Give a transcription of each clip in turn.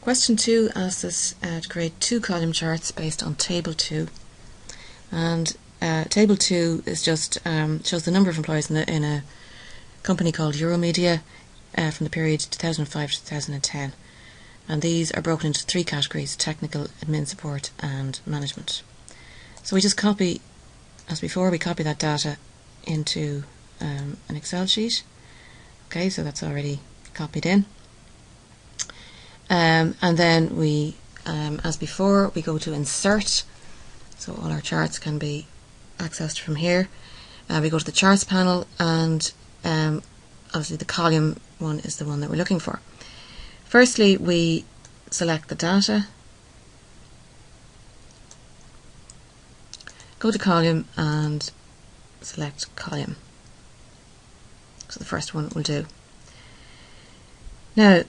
Question 2 asks us to create 2 column charts based on Table 2. And Table 2 is just shows the number of employees in a company called Euromedia from the period 2005 to 2010. And these are broken into 3 categories: technical, admin support and management. So we just copy, as before, we copy that data into an Excel sheet. Okay, so that's already copied in. And then we, as before, we go to Insert, so all our charts can be accessed from here. We go to the Charts panel, and obviously the column one is the one that we're looking for. Firstly, we select the data, go to Column and select Column. So the first one will do. Now,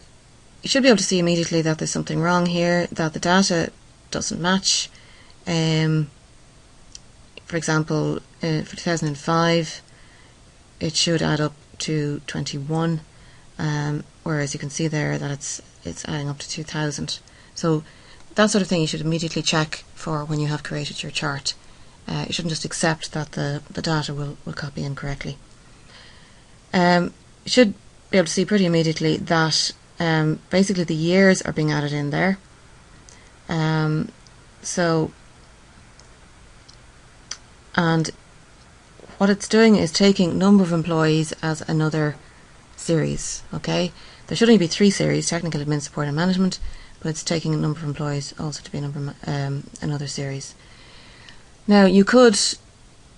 you should be able to see immediately that there's something wrong here, that the data doesn't match. For example, for 2005 it should add up to 21, whereas you can see there that it's adding up to 2000. So that sort of thing you should immediately check for when you have created your chart. You shouldn't just accept that the data will copy in correctly. You should be able to see pretty immediately that basically the years are being added in there. And what it's doing is taking number of employees as another series. Okay, there should only be 3 series: technical, admin, support and management, but it's taking a number of employees also to be another series. Now you could,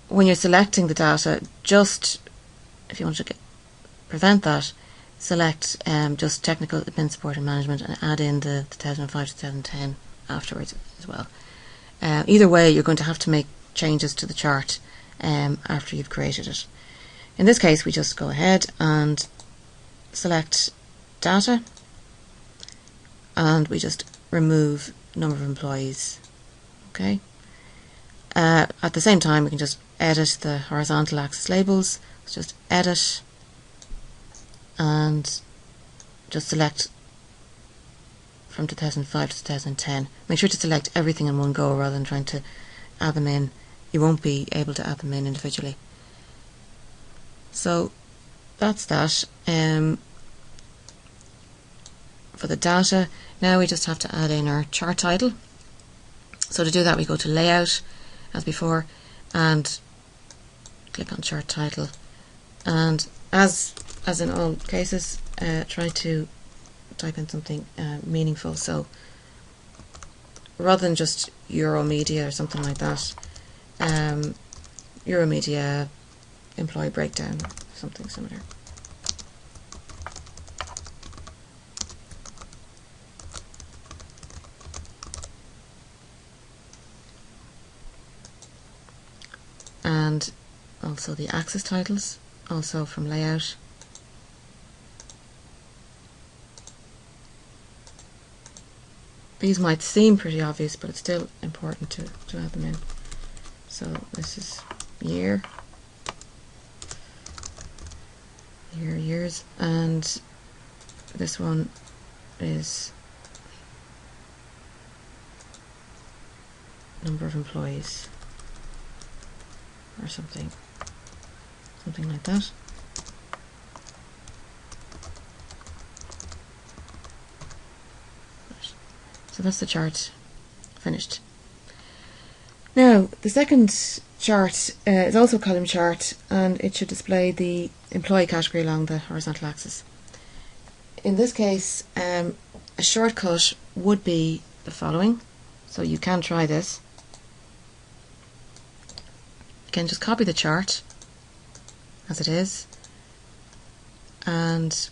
when you're selecting the data, just, if you want to prevent that, select just technical, admin, support and management and add in the 2005 to 2010 afterwards as well. Either way, you're going to have to make changes to the chart after you've created it. In this case, we just go ahead and select data, and we just remove number of employees. Okay. At the same time, we can just edit the horizontal axis labels. Let's just edit and just select from 2005 to 2010. Make sure to select everything in one go rather than trying to add them in. You won't be able to add them in individually. So that's that for the data. Now we just have to add in our chart title. So to do that, we go to Layout as before and click on Chart Title, and as in all cases, try to type in something meaningful. So rather than just Euromedia or something like that, Euromedia employee breakdown, something similar. And also the axis titles, also from Layout. These might seem pretty obvious, but it's still important to add them in. So this is year, years, and this one is number of employees, or something like that. So that's the chart finished. Now the second chart is also a column chart, and it should display the employee category along the horizontal axis. In this case, a shortcut would be the following. So you can try this. You can just copy the chart as it is and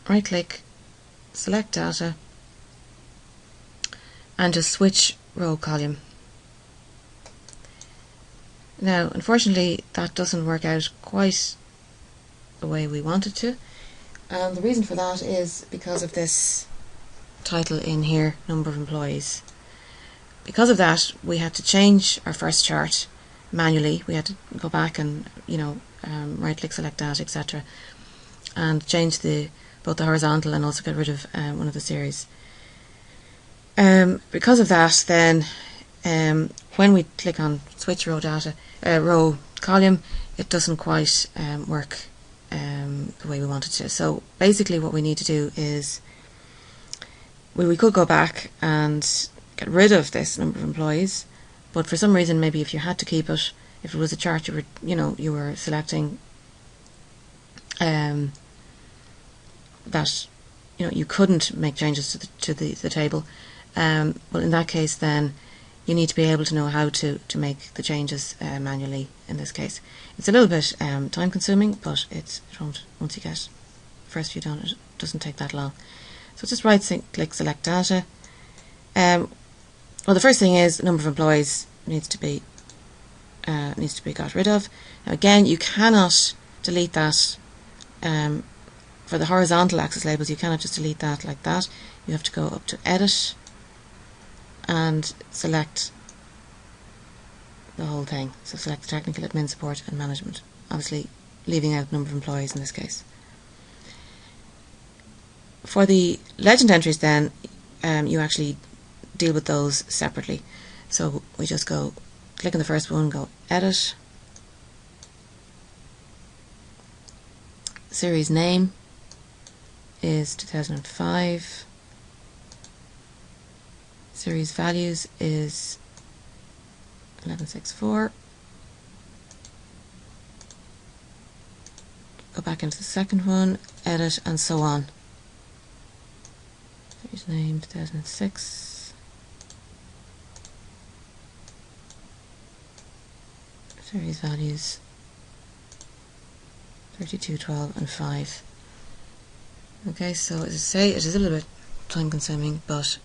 right click, select data and just switch row column. Now unfortunately that doesn't work out quite the way we want it to, and the reason for that is because of this title in here, number of employees. Because of that, we had to change our first chart manually. We had to go back and right click, select data, etc., and change the both the horizontal and also get rid of one of the series. Because of that, then when we click on switch row data, row column, it doesn't quite work the way we want it to. So basically what we need to do is, we could go back and get rid of this number of employees, but for some reason, maybe if you had to keep it, if it was a chart you were selecting that you couldn't make changes to the table, well, in that case then you need to be able to know how to make the changes manually. In this case, it's a little bit time consuming, but it won't, once you get the first few done, it doesn't take that long. So just right click select data. Well, the first thing is the number of employees needs to be got rid of. Now again, you cannot delete that for the horizontal axis labels. You cannot just delete that like that. You have to go up to edit and select the whole thing. So select the technical, admin, support and management, obviously leaving out number of employees in this case. For the legend entries then, you actually deal with those separately. So we just go click on the first one, go edit, series name is 2005, series values is 1164, go back into the second one, edit, and so on. Series name 2006, series values 32, 12 and 5. Okay, so as I say, it is a little bit time consuming, but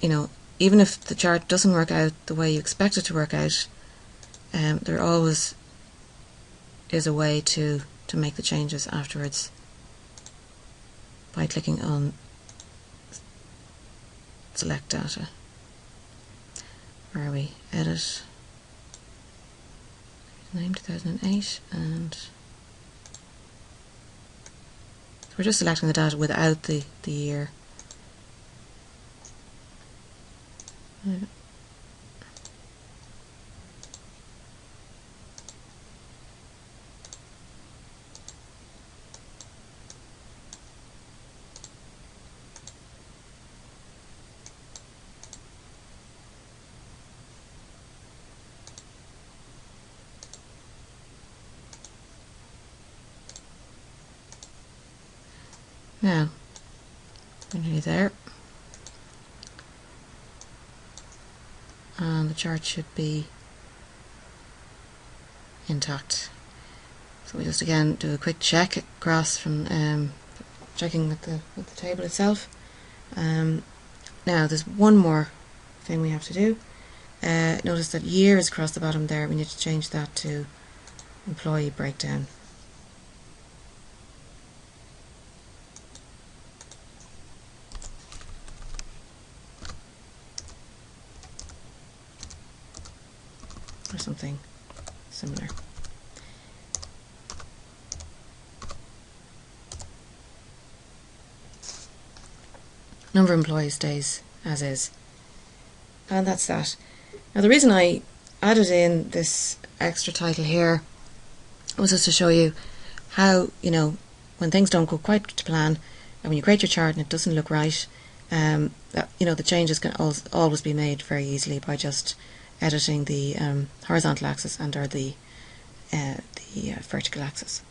even if the chart doesn't work out the way you expect it to work out, there always is a way to make the changes afterwards by clicking on select data. Where are we? Edit, name 2008, and so we're just selecting the data without the year. Now, we're nearly there, and the chart should be intact. So we just again do a quick check across from checking with the table itself. Now there's one more thing we have to do. Notice that year is across the bottom there. We need to change that to employee breakdown. Or something similar. Number of employees stays as is, and that's that. Now the reason I added in this extra title here was just to show you how, when things don't go quite to plan, and when you create your chart and it doesn't look right, that the changes can always be made very easily by just editing the horizontal axis and or the vertical axis.